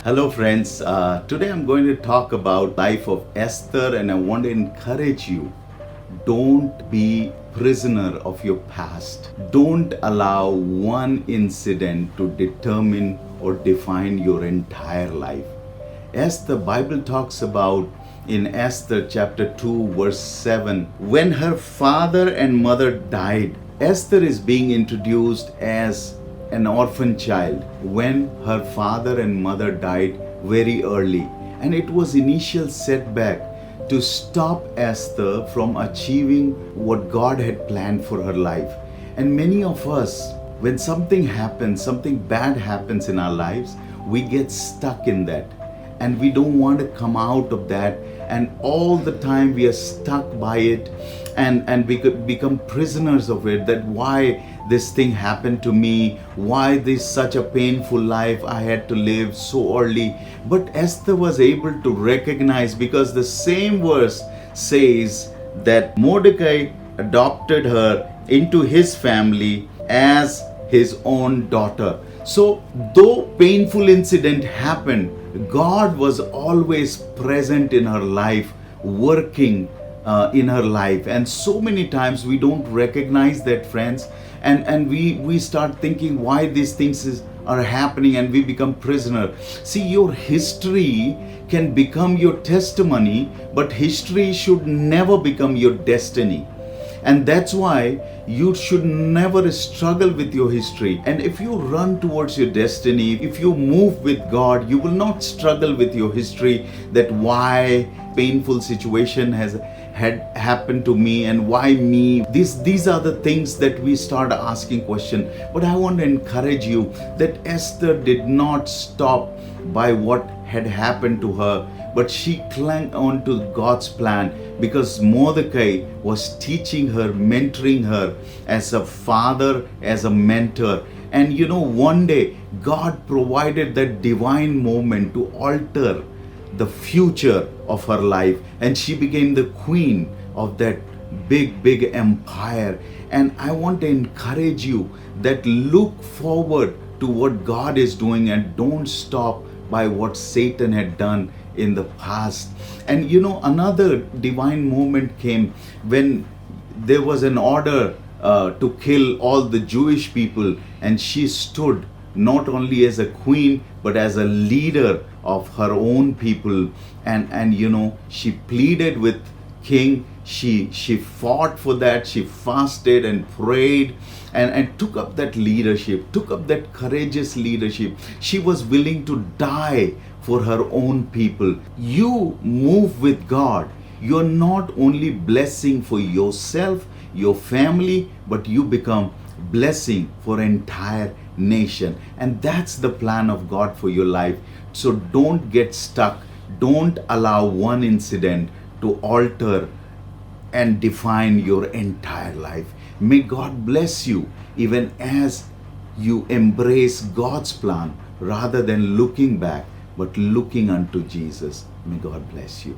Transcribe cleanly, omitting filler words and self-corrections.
Hello friends, today I'm going to talk about life of Esther, and I want to encourage you, don't be prisoner of your past. Don't allow one incident to determine or define your entire life. As the Bible talks about in Esther chapter 2 verse 7, when her father and mother died, Esther is being introduced as an orphan child when her father and mother died very early, and it was initial setback to stop Esther from achieving what God had planned for her life. And many of us, when something happens, something bad happens in our lives, we get stuck in that and we don't want to come out of that, and all the time we are stuck by it, and we could become prisoners of it, that why this thing happened to me, why this such a painful life I had to live so early. But Esther was able to recognize, because the same verse says that Mordecai adopted her into his family as his own daughter. So though painful incident happened, God was always present in her life, working in her life. And so many times we don't recognize that, friends, and we start thinking why these things are happening, and we become prisoner. See, your history can become your testimony, but history should never become your destiny. And that's why you should never struggle with your history. And if you run towards your destiny, if you move with God, you will not struggle with your history, that why painful situation had happened to me and why me. These are the things that we start asking question. But I want to encourage you that Esther did not stop by what had happened to her, but she clung on to God's plan, because Mordecai was teaching her, mentoring her as a father, as a mentor. And one day God provided that divine moment to alter the future of her life, and she became the queen of that big empire. And I want to encourage you that look forward to what God is doing, and don't stop by what Satan had done in the past. And another divine moment came when there was an order to kill all the Jewish people, and she stood not only as a queen but as a leader of her own people. And she pleaded with king. She fought for that. She fasted and prayed and took up that leadership, took up that courageous leadership. She was willing to die for her own people. You move with God. You're not only blessing for yourself, your family, but you become blessing for entire nation. And that's the plan of God for your life. So don't get stuck. Don't allow one incident to alter and define your entire life. May God bless you even as you embrace God's plan rather than looking back, but looking unto Jesus. May God bless you.